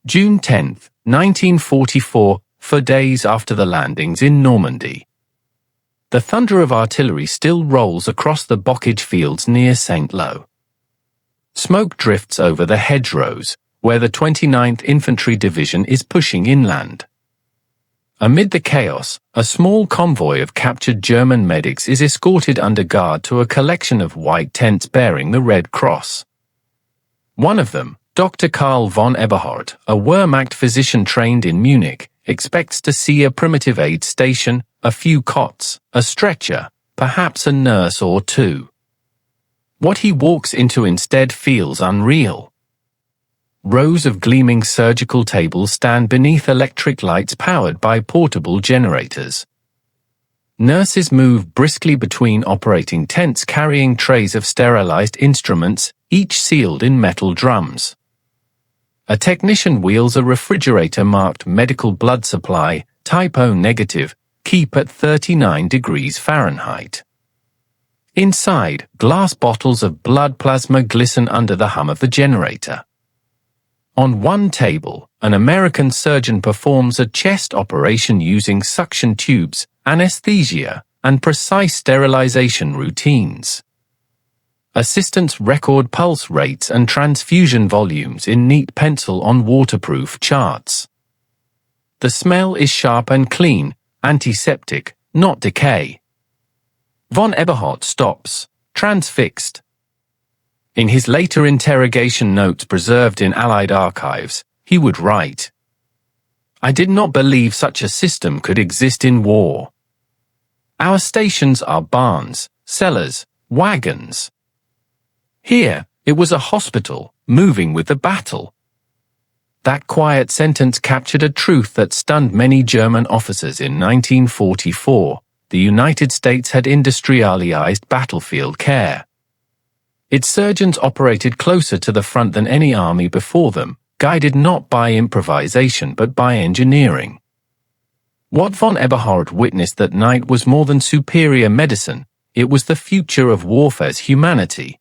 June 10, 1944, 4 days after the landings in Normandy. The thunder of artillery still rolls across the bocage fields near Saint-Lô. Smoke drifts over the hedgerows, where the 29th Infantry Division is pushing inland. Amid the chaos, a small convoy of captured German medics is escorted under guard to a collection of white tents bearing the Red Cross. One of them, Dr. Karl von Eberhardt, a Wehrmacht physician trained in Munich, expects to see a primitive aid station, a few cots, a stretcher, perhaps a nurse or two. What he walks into instead feels unreal. Rows of gleaming surgical tables stand beneath electric lights powered by portable generators. Nurses move briskly between operating tents carrying trays of sterilized instruments, each sealed in metal drums. A technician wheels a refrigerator marked medical blood supply, type O negative, keep at 39 degrees Fahrenheit. Inside, glass bottles of blood plasma glisten under the hum of the generator. On one table, an American surgeon performs a chest operation using suction tubes, anesthesia, and precise sterilization routines. Assistants record pulse rates and transfusion volumes in neat pencil on waterproof charts. The smell is sharp and clean, antiseptic, not decay. Von Eberhardt stops, transfixed. In his later interrogation notes preserved in Allied archives, he would write, "I did not believe such a system could exist in war. Our stations are barns, cellars, wagons. Here, it was a hospital, moving with the battle." That quiet sentence captured a truth that stunned many German officers in 1944. The United States had industrialized battlefield care. Its surgeons operated closer to the front than any army before them, guided not by improvisation but by engineering. What von Eberhardt witnessed that night was more than superior medicine, it was the future of warfare's humanity.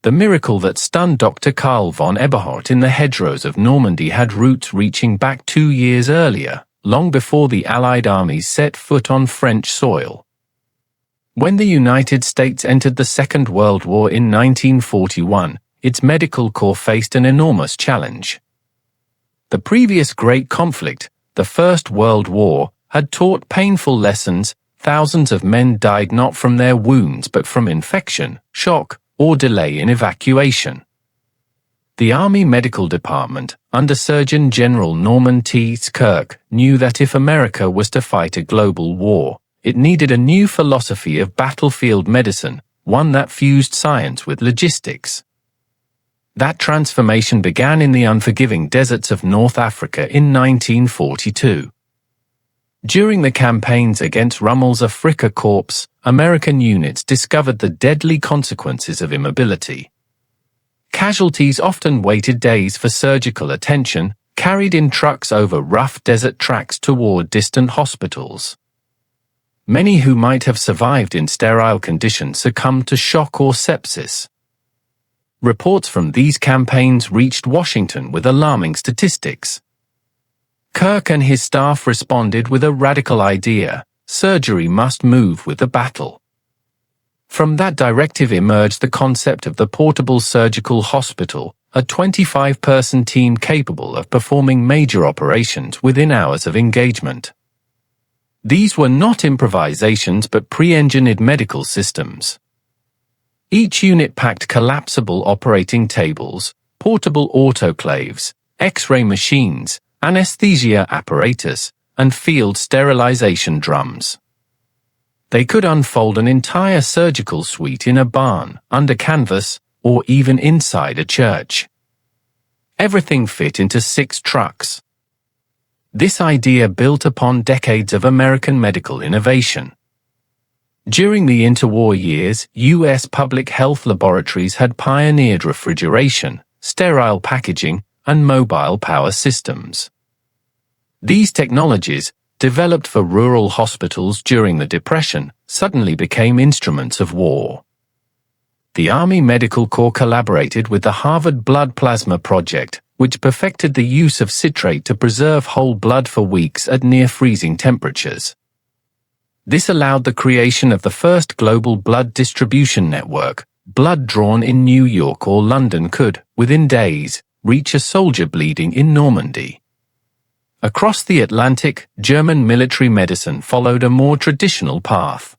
The miracle that stunned Dr. Karl von Eberhardt in the hedgerows of Normandy had roots reaching back 2 years earlier, long before the Allied armies set foot on French soil. When the United States entered the Second World War in 1941, its medical corps faced an enormous challenge. The previous great conflict, the First World War, had taught painful lessons. Thousands of men died not from their wounds but from infection, shock, or delay in evacuation. The Army Medical Department, under Surgeon General Norman T. Kirk, knew that if America was to fight a global war, it needed a new philosophy of battlefield medicine, one that fused science with logistics. That transformation began in the unforgiving deserts of North Africa in 1942. During the campaigns against Rommel's Afrika Korps, American units discovered the deadly consequences of immobility. Casualties often waited days for surgical attention, carried in trucks over rough desert tracks toward distant hospitals. Many who might have survived in sterile conditions succumbed to shock or sepsis. Reports from these campaigns reached Washington with alarming statistics. Kirk and his staff responded with a radical idea: surgery must move with the battle. From that directive emerged the concept of the portable surgical hospital, a 25-person team capable of performing major operations within hours of engagement. These were not improvisations but pre-engineered medical systems. Each unit packed collapsible operating tables, portable autoclaves, X-ray machines, anesthesia apparatus, and field sterilization drums. They could unfold an entire surgical suite in a barn, under canvas, or even inside a church. Everything fit into 6 trucks. This idea built upon decades of American medical innovation. During the interwar years, U.S. public health laboratories had pioneered refrigeration, sterile packaging, and mobile power systems. These technologies, developed for rural hospitals during the Depression, suddenly became instruments of war. The Army Medical Corps collaborated with the Harvard Blood Plasma Project, which perfected the use of citrate to preserve whole blood for weeks at near-freezing temperatures. This allowed the creation of the first global blood distribution network. Blood drawn in New York or London could, within days, reach a soldier bleeding in Normandy. Across the Atlantic, German military medicine followed a more traditional path.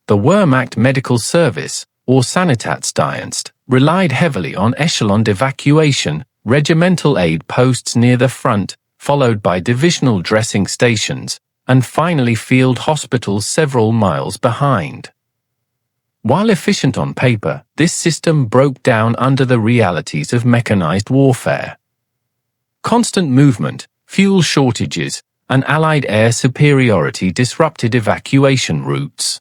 The Wehrmacht Medical Service, or Sanitätsdienst, relied heavily on echeloned evacuation, regimental aid posts near the front, followed by divisional dressing stations, and finally field hospitals several miles behind. While efficient on paper, this system broke down under the realities of mechanized warfare. Constant movement, fuel shortages, and Allied air superiority disrupted evacuation routes.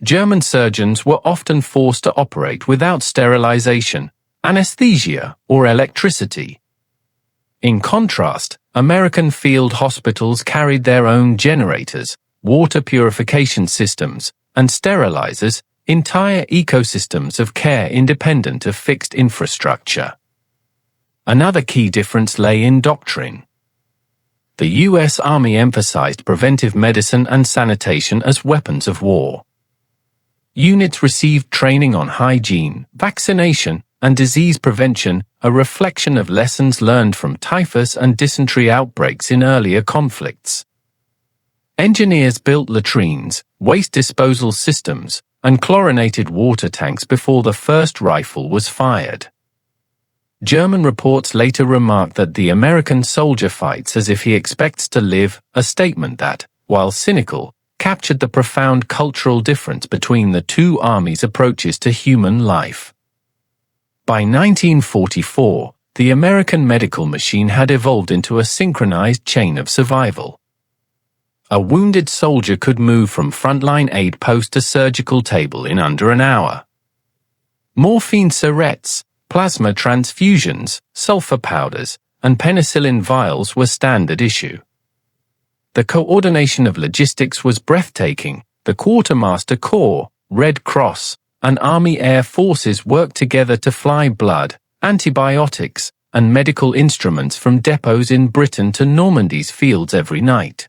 German surgeons were often forced to operate without sterilization, anesthesia, or electricity. In contrast, American field hospitals carried their own generators, water purification systems, and sterilizers, entire ecosystems of care independent of fixed infrastructure. Another key difference lay in doctrine. The U.S. Army emphasized preventive medicine and sanitation as weapons of war. Units received training on hygiene, vaccination, and disease prevention, a reflection of lessons learned from typhus and dysentery outbreaks in earlier conflicts. Engineers built latrines, waste disposal systems, and chlorinated water tanks before the first rifle was fired. German reports later remarked that the American soldier fights as if he expects to live, a statement that, while cynical, captured the profound cultural difference between the two armies' approaches to human life. By 1944, the American medical machine had evolved into a synchronized chain of survival. A wounded soldier could move from frontline aid post to surgical table in under an hour. Morphine syrettes, plasma transfusions, sulfur powders, and penicillin vials were standard issue. The coordination of logistics was breathtaking. The Quartermaster Corps, Red Cross, and Army Air Forces worked together to fly blood, antibiotics, and medical instruments from depots in Britain to Normandy's fields every night.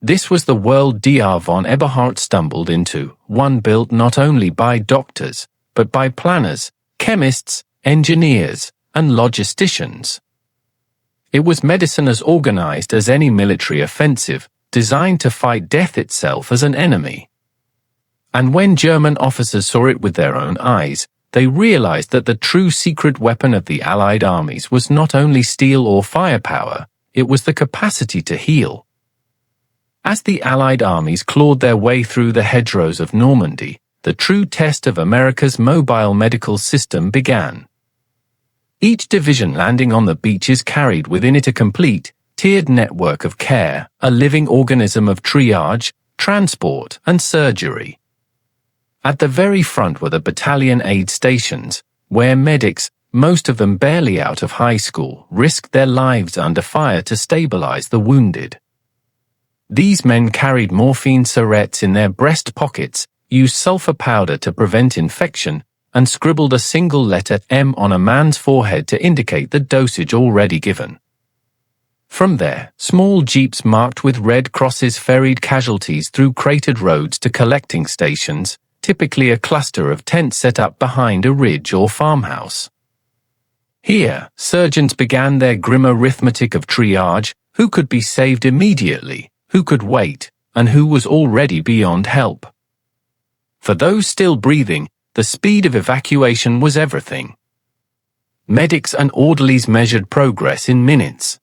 This was the world Dr. von Eberhardt stumbled into, one built not only by doctors, but by planners, chemists, engineers, and logisticians. It was medicine as organized as any military offensive, designed to fight death itself as an enemy. And when German officers saw it with their own eyes, they realized that the true secret weapon of the Allied armies was not only steel or firepower, it was the capacity to heal. As the Allied armies clawed their way through the hedgerows of Normandy, the true test of America's mobile medical system began. Each division landing on the beaches carried within it a complete, tiered network of care, a living organism of triage, transport, and surgery. At the very front were the battalion aid stations, where medics, most of them barely out of high school, risked their lives under fire to stabilize the wounded. These men carried morphine syrettes in their breast pockets, used sulfur powder to prevent infection, and scribbled a single letter M on a man's forehead to indicate the dosage already given. From there, small jeeps marked with red crosses ferried casualties through cratered roads to collecting stations, typically a cluster of tents set up behind a ridge or farmhouse. Here, surgeons began their grim arithmetic of triage: who could be saved immediately, who could wait, and who was already beyond help. For those still breathing, the speed of evacuation was everything. Medics and orderlies measured progress in minutes.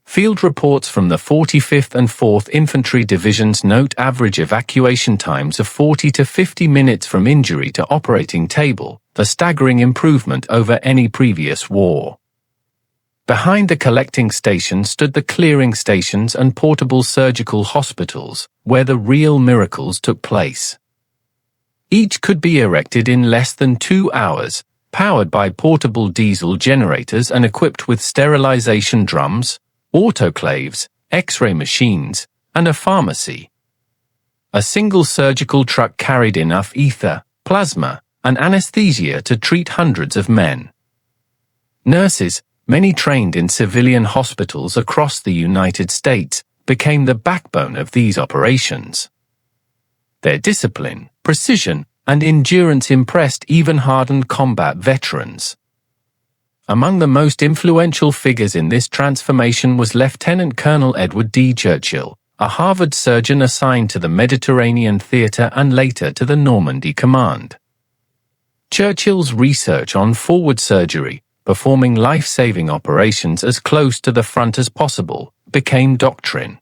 Field reports from the 45th and 4th Infantry Divisions note average evacuation times of 40 to 50 minutes from injury to operating table, a staggering improvement over any previous war. Behind the collecting stations stood the clearing stations and portable surgical hospitals, where the real miracles took place. Each could be erected in less than 2 hours, powered by portable diesel generators and equipped with sterilization drums, autoclaves, X-ray machines, and a pharmacy. A single surgical truck carried enough ether, plasma, and anesthesia to treat hundreds of men. Nurses, many trained in civilian hospitals across the United States, became the backbone of these operations. Their discipline, precision, and endurance impressed even hardened combat veterans. Among the most influential figures in this transformation was Lieutenant Colonel Edward D. Churchill, a Harvard surgeon assigned to the Mediterranean theater and later to the Normandy Command. Churchill's research on forward surgery, performing life-saving operations as close to the front as possible, became doctrine.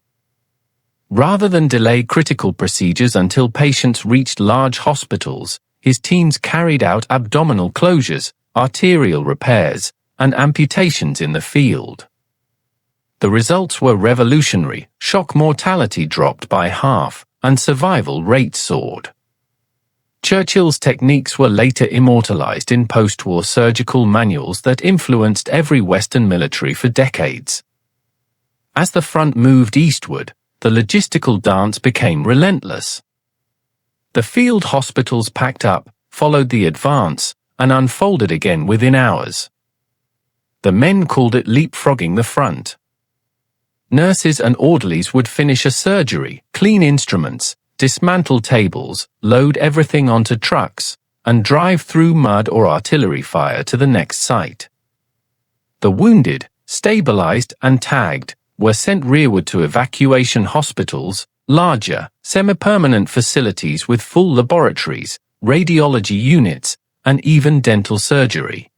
Rather than delay critical procedures until patients reached large hospitals, his teams carried out abdominal closures, arterial repairs, and amputations in the field. The results were revolutionary. Shock mortality dropped by half, and survival rates soared. Churchill's techniques were later immortalized in post-war surgical manuals that influenced every Western military for decades. As the front moved eastward, the logistical dance became relentless. The field hospitals packed up, followed the advance, and unfolded again within hours. The men called it leapfrogging the front. Nurses and orderlies would finish a surgery, clean instruments, dismantle tables, load everything onto trucks, and drive through mud or artillery fire to the next site. The wounded, stabilized and tagged, were sent rearward to evacuation hospitals, larger, semi-permanent facilities with full laboratories, radiology units, and even dental surgery.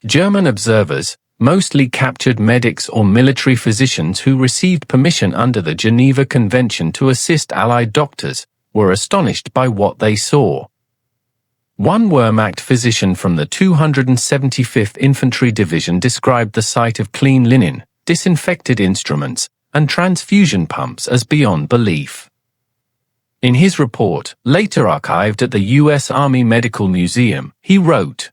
German observers, mostly captured medics or military physicians who received permission under the Geneva Convention to assist Allied doctors, were astonished by what they saw. One Wehrmacht physician from the 275th Infantry Division described the sight of clean linen, disinfected instruments, and transfusion pumps as beyond belief. In his report, later archived at the U.S. Army Medical Museum, he wrote,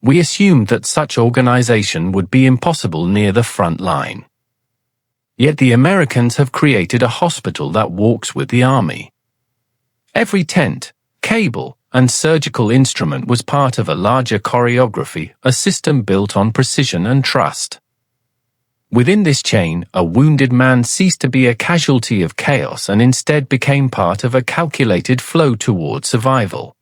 "We assumed that such organization would be impossible near the front line. Yet the Americans have created a hospital that walks with the Army. Every tent, cable, and surgical instrument was part of a larger choreography, a system built on precision and trust. Within this chain, a wounded man ceased to be a casualty of chaos and instead became part of a calculated flow toward survival."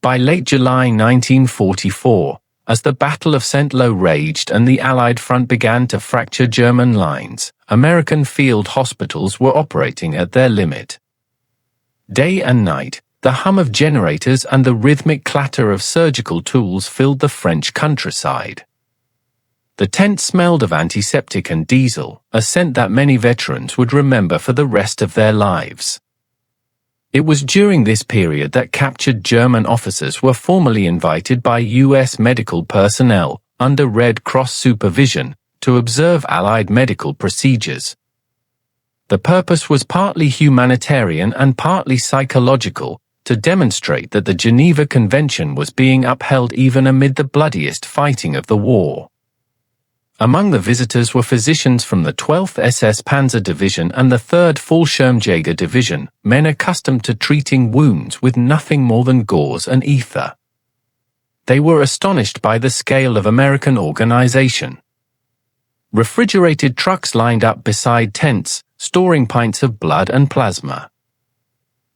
By late July 1944, as the Battle of Saint-Lô raged and the Allied front began to fracture German lines, American field hospitals were operating at their limit. Day and night, the hum of generators and the rhythmic clatter of surgical tools filled the French countryside. The tent smelled of antiseptic and diesel, a scent that many veterans would remember for the rest of their lives. It was during this period that captured German officers were formally invited by U.S. medical personnel, under Red Cross supervision, to observe Allied medical procedures. The purpose was partly humanitarian and partly psychological, to demonstrate that the Geneva Convention was being upheld even amid the bloodiest fighting of the war. Among the visitors were physicians from the 12th SS Panzer Division and the 3rd Fallschirmjäger Division, men accustomed to treating wounds with nothing more than gauze and ether. They were astonished by the scale of American organization. Refrigerated trucks lined up beside tents, storing pints of blood and plasma.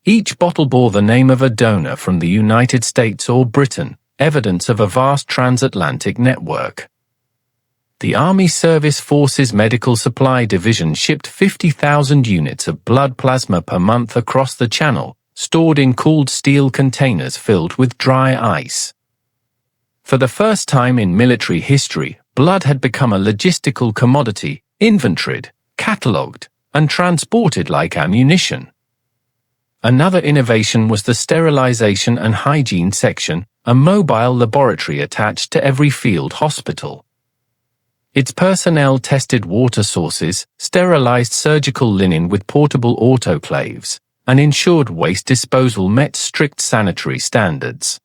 Each bottle bore the name of a donor from the United States or Britain, evidence of a vast transatlantic network. The Army Service Forces Medical Supply Division shipped 50,000 units of blood plasma per month across the Channel, stored in cooled steel containers filled with dry ice. For the first time in military history, blood had become a logistical commodity, inventoried, catalogued, and transported like ammunition. Another innovation was the sterilization and hygiene section, a mobile laboratory attached to every field hospital. Its personnel tested water sources, sterilized surgical linen with portable autoclaves, and ensured waste disposal met strict sanitary standards.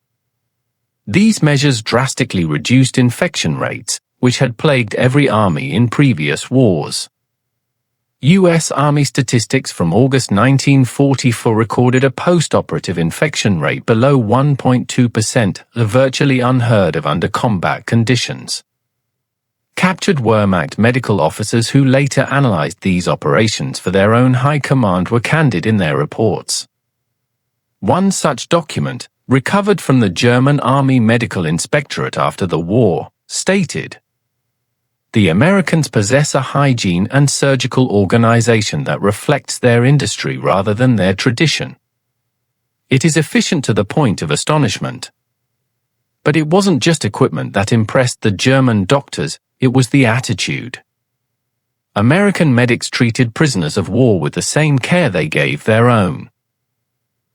These measures drastically reduced infection rates, which had plagued every army in previous wars. U.S. Army statistics from August 1944 recorded a post-operative infection rate below 1.2%, virtually unheard of under combat conditions. Captured Wehrmacht medical officers who later analyzed these operations for their own high command were candid in their reports. One such document, recovered from the German Army Medical Inspectorate after the war, stated, "The Americans possess a hygiene and surgical organization that reflects their industry rather than their tradition. It is efficient to the point of astonishment." But it wasn't just equipment that impressed the German doctors, it was the attitude. American medics treated prisoners of war with the same care they gave their own.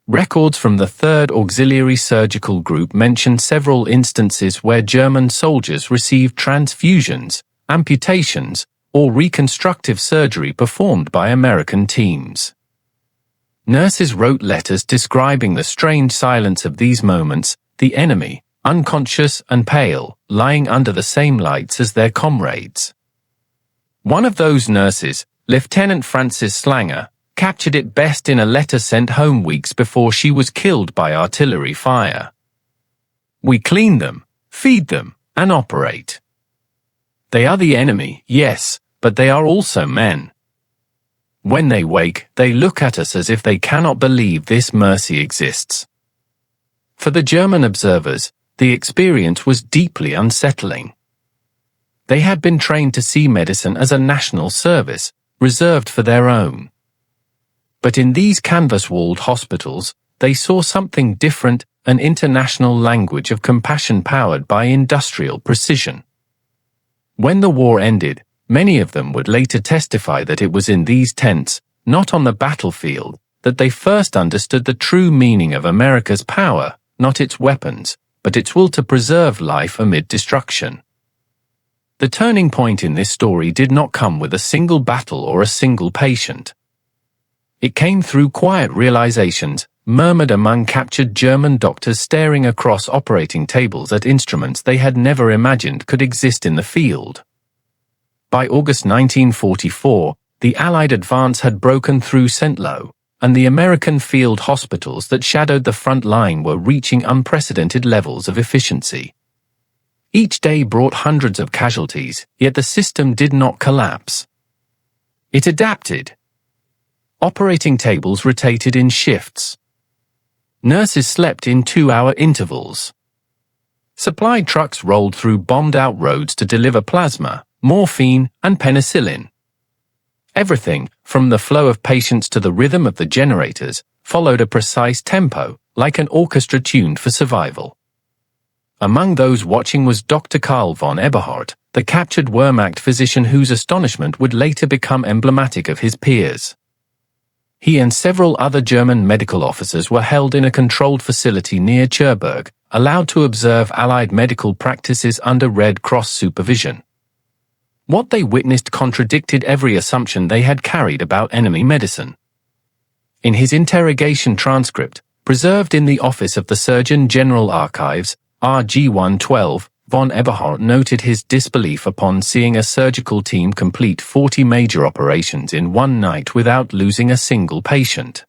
Records from the 3rd Auxiliary Surgical Group mention several instances where German soldiers received transfusions, amputations, or reconstructive surgery performed by American teams. Nurses wrote letters describing the strange silence of these moments, the enemy, unconscious and pale, lying under the same lights as their comrades. One of those nurses, Lieutenant Frances Slanger, captured it best in a letter sent home weeks before she was killed by artillery fire. "We clean them, feed them, and operate. They are the enemy, yes, but they are also men. When they wake, they look at us as if they cannot believe this mercy exists." For the German observers, the experience was deeply unsettling. They had been trained to see medicine as a national service, reserved for their own. But in these canvas-walled hospitals, they saw something different, an international language of compassion powered by industrial precision. When the war ended, many of them would later testify that it was in these tents, not on the battlefield, that they first understood the true meaning of America's power, not its weapons, but its will to preserve life amid destruction. The turning point in this story did not come with a single battle or a single patient. It came through quiet realizations, murmured among captured German doctors staring across operating tables at instruments they had never imagined could exist in the field. By August 1944, the Allied advance had broken through Saint-Lô, and the American field hospitals that shadowed the front line were reaching unprecedented levels of efficiency. Each day brought hundreds of casualties, yet the system did not collapse. It adapted. Operating tables rotated in shifts. Nurses slept in 2-hour intervals. Supply trucks rolled through bombed-out roads to deliver plasma, morphine, and penicillin. Everything, from the flow of patients to the rhythm of the generators, followed a precise tempo, like an orchestra tuned for survival. Among those watching was Dr. Karl von Eberhardt, the captured Wehrmacht physician whose astonishment would later become emblematic of his peers. He and several other German medical officers were held in a controlled facility near Cherbourg, allowed to observe Allied medical practices under Red Cross supervision. What they witnessed contradicted every assumption they had carried about enemy medicine. In his interrogation transcript, preserved in the office of the Surgeon General Archives, RG 112, von Eberhardt noted his disbelief upon seeing a surgical team complete 40 major operations in one night without losing a single patient.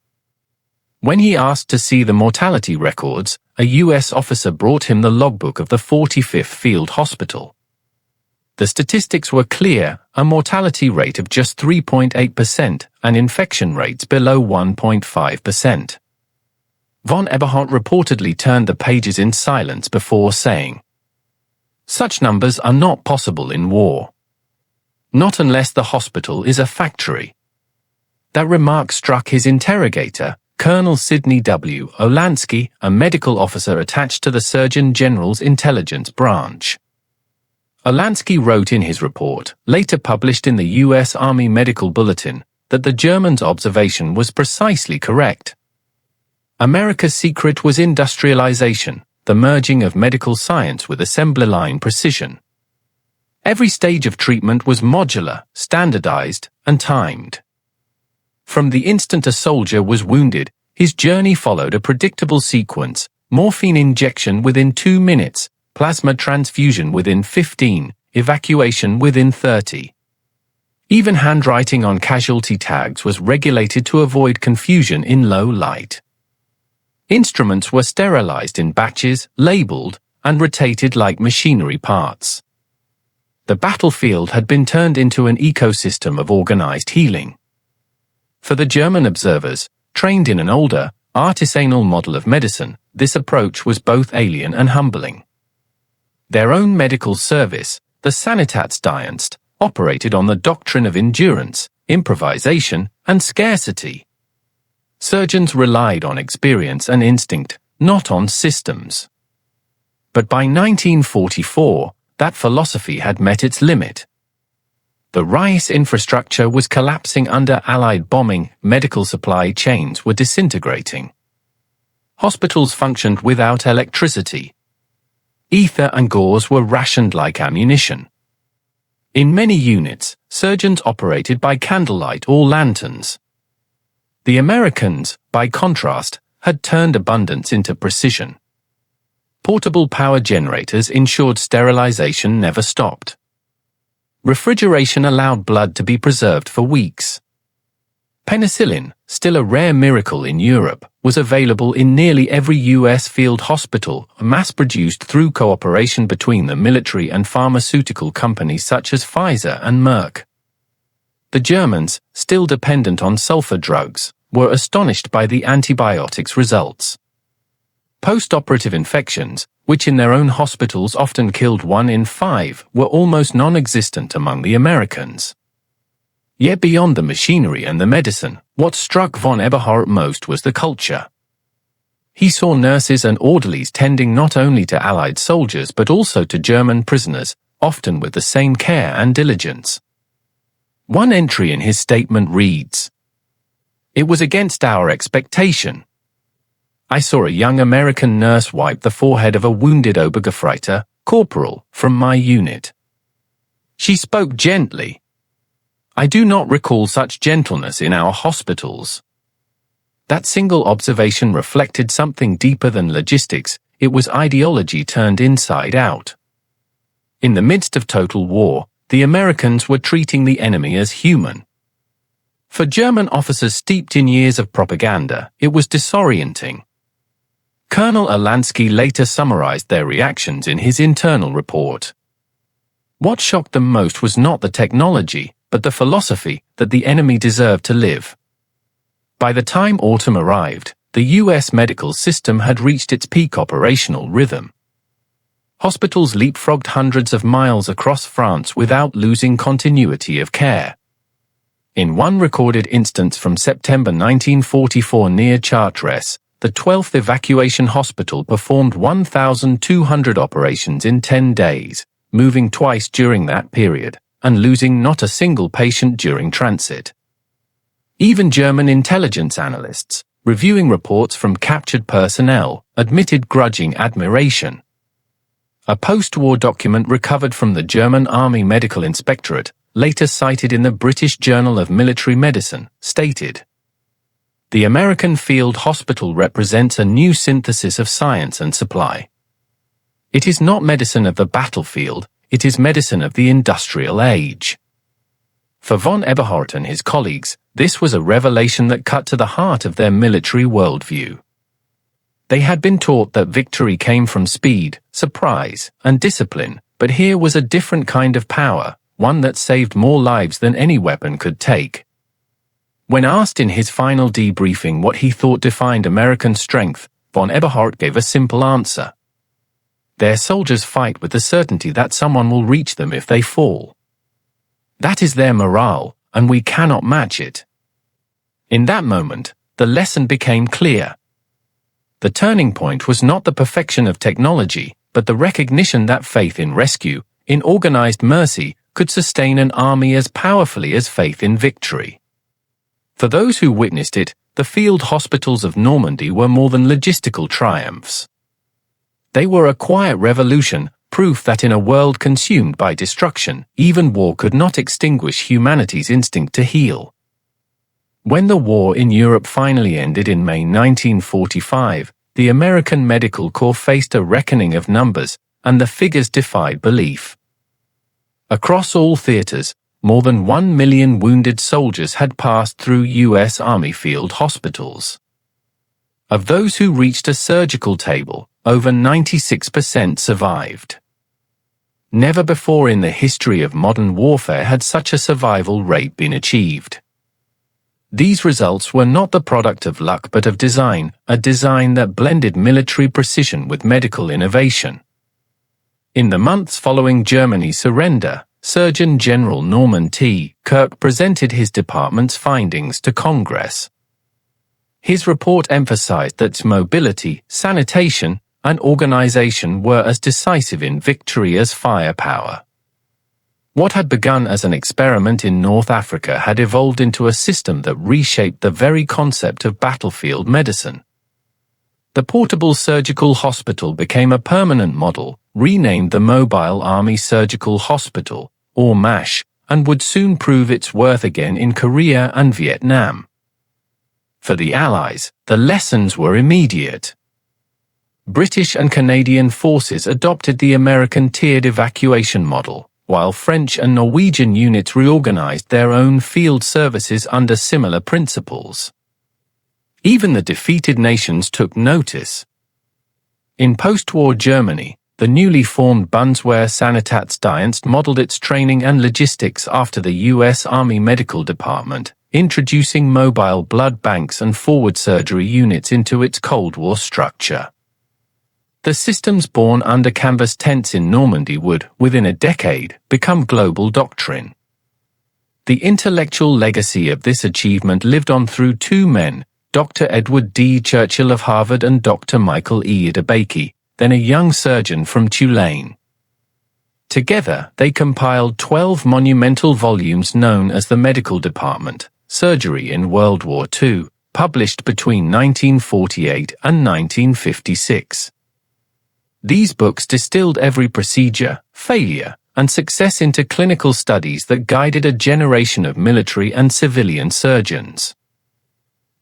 When he asked to see the mortality records, a U.S. officer brought him the logbook of the 45th Field Hospital. The statistics were clear, a mortality rate of just 3.8% and infection rates below 1.5%. Von Eberhardt reportedly turned the pages in silence before saying, "Such numbers are not possible in war. Not unless the hospital is a factory." That remark struck his interrogator, Colonel Sidney W. Olansky, a medical officer attached to the Surgeon General's intelligence branch. Olansky wrote in his report, later published in the U.S. Army Medical Bulletin, that the Germans' observation was precisely correct. America's secret was industrialization, the merging of medical science with assembly line precision. Every stage of treatment was modular, standardized, and timed. From the instant a soldier was wounded, his journey followed a predictable sequence: morphine injection within 2 minutes, plasma transfusion within 15, evacuation within 30. Even handwriting on casualty tags was regulated to avoid confusion in low light. Instruments were sterilized in batches, labeled, and rotated like machinery parts. The battlefield had been turned into an ecosystem of organized healing. For the German observers, trained in an older, artisanal model of medicine, this approach was both alien and humbling. Their own medical service, the Sanitätsdienst, operated on the doctrine of endurance, improvisation, and scarcity. Surgeons relied on experience and instinct, not on systems. But by 1944, that philosophy had met its limit. The Reich's infrastructure was collapsing under Allied bombing, medical supply chains were disintegrating. Hospitals functioned without electricity. Ether and gauze were rationed like ammunition. In many units, surgeons operated by candlelight or lanterns. The Americans, by contrast, had turned abundance into precision. Portable power generators ensured sterilization never stopped. Refrigeration allowed blood to be preserved for weeks. Penicillin, still a rare miracle in Europe, was available in nearly every U.S. field hospital, mass-produced through cooperation between the military and pharmaceutical companies such as Pfizer and Merck. The Germans, still dependent on sulfur drugs, were astonished by the antibiotics' results. Post-operative infections, which in their own hospitals often killed 1 in 5, were almost non-existent among the Americans. Yet beyond the machinery and the medicine, what struck von Eberhardt most was the culture. He saw nurses and orderlies tending not only to Allied soldiers but also to German prisoners, often with the same care and diligence. One entry in his statement reads, "It was against our expectation. I saw a young American nurse wipe the forehead of a wounded Obergefreiter, corporal, from my unit. She spoke gently. I do not recall such gentleness in our hospitals." That single observation reflected something deeper than logistics. It was ideology turned inside out. In the midst of total war, the Americans were treating the enemy as human. For German officers steeped in years of propaganda, it was disorienting. Colonel Alansky later summarized their reactions in his internal report. What shocked them most was not the technology, but the philosophy that the enemy deserved to live. By the time autumn arrived, the U.S. medical system had reached its peak operational rhythm. Hospitals leapfrogged hundreds of miles across France without losing continuity of care. In one recorded instance from September 1944 near Chartres, the 12th Evacuation Hospital performed 1,200 operations in 10 days, moving twice during that period, and losing not a single patient during transit. Even German intelligence analysts, reviewing reports from captured personnel, admitted grudging admiration. A post-war document recovered from the German Army Medical Inspectorate, later cited in the British Journal of Military Medicine, stated, "The American field hospital represents a new synthesis of science and supply. It is not medicine of the battlefield, it is medicine of the industrial age." For von Eberhardt and his colleagues, this was a revelation that cut to the heart of their military worldview. They had been taught that victory came from speed, surprise, and discipline, but here was a different kind of power, one that saved more lives than any weapon could take. When asked in his final debriefing what he thought defined American strength, von Eberhardt gave a simple answer. Their soldiers fight with the certainty that someone will reach them if they fall. That is their morale, and we cannot match it. In that moment, the lesson became clear. The turning point was not the perfection of technology, but the recognition that faith in rescue, in organized mercy, could sustain an army as powerfully as faith in victory. For those who witnessed it, the field hospitals of Normandy were more than logistical triumphs. They were a quiet revolution, proof that in a world consumed by destruction, even war could not extinguish humanity's instinct to heal. When the war in Europe finally ended in May 1945, the American Medical Corps faced a reckoning of numbers, and the figures defied belief. Across all theaters, more than 1 million wounded soldiers had passed through U.S. Army field hospitals. Of those who reached a surgical table, over 96% survived. Never before in the history of modern warfare had such a survival rate been achieved. These results were not the product of luck but of design, a design that blended military precision with medical innovation. In the months following Germany's surrender, Surgeon General Norman T. Kirk presented his department's findings to Congress. His report emphasized that mobility, sanitation, and organization were as decisive in victory as firepower. What had begun as an experiment in North Africa had evolved into a system that reshaped the very concept of battlefield medicine. The portable surgical hospital became a permanent model, renamed the Mobile Army Surgical Hospital, or MASH, and would soon prove its worth again in Korea and Vietnam. For the Allies, the lessons were immediate. British and Canadian forces adopted the American tiered evacuation model, while French and Norwegian units reorganized their own field services under similar principles. Even the defeated nations took notice. In post-war Germany, the newly formed Bundeswehr-Sanitätsdienst modeled its training and logistics after the U.S. Army Medical Department, introducing mobile blood banks and forward surgery units into its Cold War structure. The systems born under canvas tents in Normandy would, within a decade, become global doctrine. The intellectual legacy of this achievement lived on through two men, Dr. Edward D. Churchill of Harvard and Dr. Michael E. Adebayo, then a young surgeon from Tulane. Together, they compiled 12 monumental volumes known as the Medical Department, Surgery in World War II, published between 1948 and 1956. These books distilled every procedure, failure, and success into clinical studies that guided a generation of military and civilian surgeons.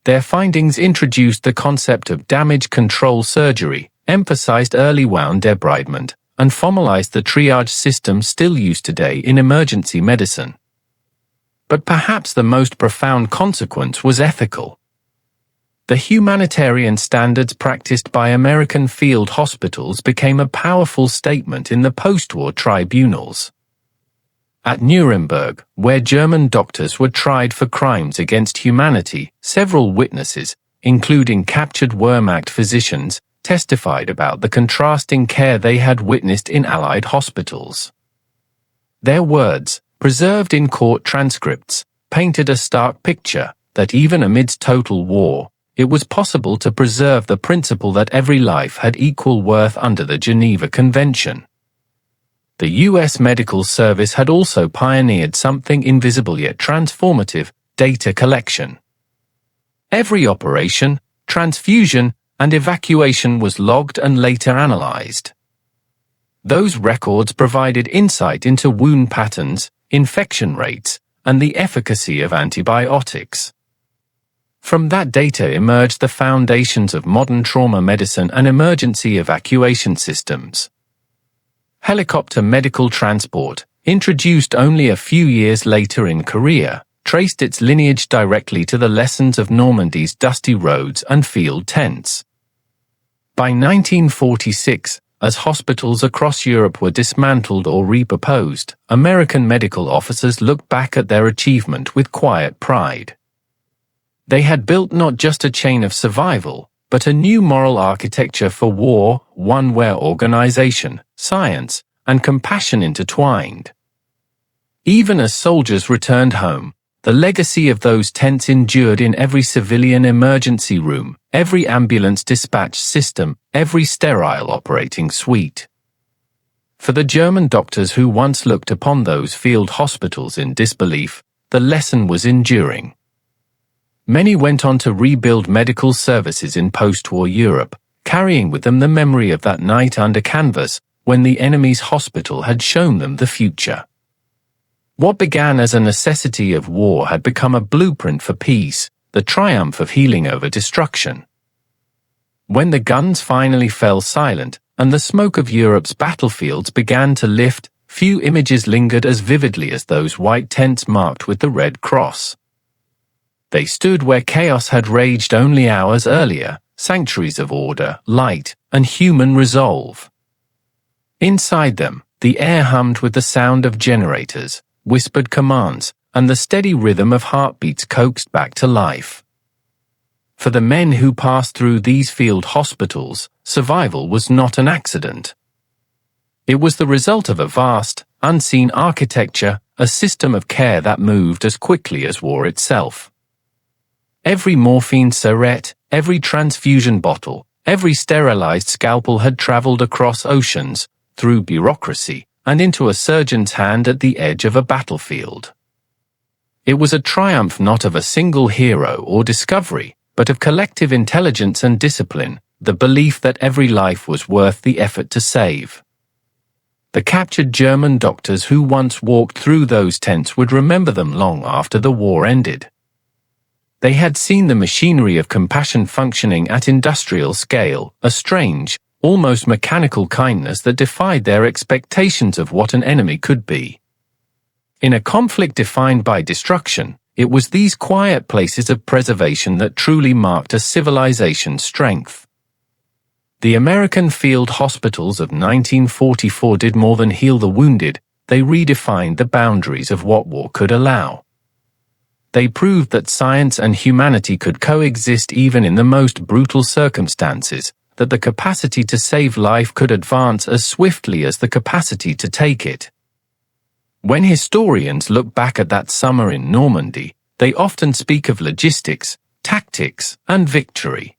Their findings introduced the concept of damage control surgery, emphasized early wound debridement, and formalized the triage system still used today in emergency medicine. But perhaps the most profound consequence was ethical. The humanitarian standards practiced by American field hospitals became a powerful statement in the post-war tribunals. At Nuremberg, where German doctors were tried for crimes against humanity, several witnesses, including captured Wehrmacht physicians, testified about the contrasting care they had witnessed in Allied hospitals. Their words, preserved in court transcripts, painted a stark picture that even amidst total war, it was possible to preserve the principle that every life had equal worth under the Geneva Convention. The U.S. Medical Service had also pioneered something invisible yet transformative: data collection. Every operation, transfusion, and evacuation was logged and later analyzed. Those records provided insight into wound patterns, infection rates, and the efficacy of antibiotics. From that data emerged the foundations of modern trauma medicine and emergency evacuation systems. Helicopter medical transport, introduced only a few years later in Korea, traced its lineage directly to the lessons of Normandy's dusty roads and field tents. By 1946, as hospitals across Europe were dismantled or repurposed, American medical officers looked back at their achievement with quiet pride. They had built not just a chain of survival, but a new moral architecture for war, one where organization, science, and compassion intertwined. Even as soldiers returned home, the legacy of those tents endured in every civilian emergency room, every ambulance dispatch system, every sterile operating suite. For the German doctors who once looked upon those field hospitals in disbelief, the lesson was enduring. Many went on to rebuild medical services in post-war Europe, carrying with them the memory of that night under canvas, when the enemy's hospital had shown them the future. What began as a necessity of war had become a blueprint for peace, the triumph of healing over destruction. When the guns finally fell silent, and the smoke of Europe's battlefields began to lift, few images lingered as vividly as those white tents marked with the red cross. They stood where chaos had raged only hours earlier, sanctuaries of order, light, and human resolve. Inside them, the air hummed with the sound of generators, whispered commands, and the steady rhythm of heartbeats coaxed back to life. For the men who passed through these field hospitals, survival was not an accident. It was the result of a vast, unseen architecture, a system of care that moved as quickly as war itself. Every morphine syringe, every transfusion bottle, every sterilized scalpel had traveled across oceans, through bureaucracy, and into a surgeon's hand at the edge of a battlefield. It was a triumph not of a single hero or discovery, but of collective intelligence and discipline, the belief that every life was worth the effort to save. The captured German doctors who once walked through those tents would remember them long after the war ended. They had seen the machinery of compassion functioning at industrial scale, a strange, almost mechanical kindness that defied their expectations of what an enemy could be. In a conflict defined by destruction, it was these quiet places of preservation that truly marked a civilization's strength. The American field hospitals of 1944 did more than heal the wounded, they redefined the boundaries of what war could allow. They proved that science and humanity could coexist even in the most brutal circumstances, that the capacity to save life could advance as swiftly as the capacity to take it. When historians look back at that summer in Normandy, they often speak of logistics, tactics, and victory.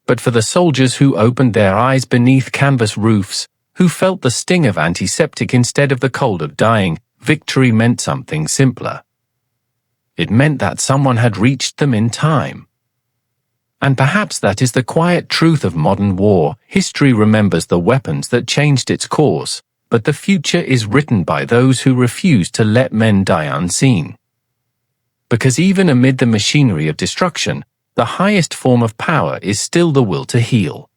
But for the soldiers who opened their eyes beneath canvas roofs, who felt the sting of antiseptic instead of the cold of dying, victory meant something simpler. It meant that someone had reached them in time. And perhaps that is the quiet truth of modern war. History remembers the weapons that changed its course, but the future is written by those who refuse to let men die unseen. Because even amid the machinery of destruction, the highest form of power is still the will to heal.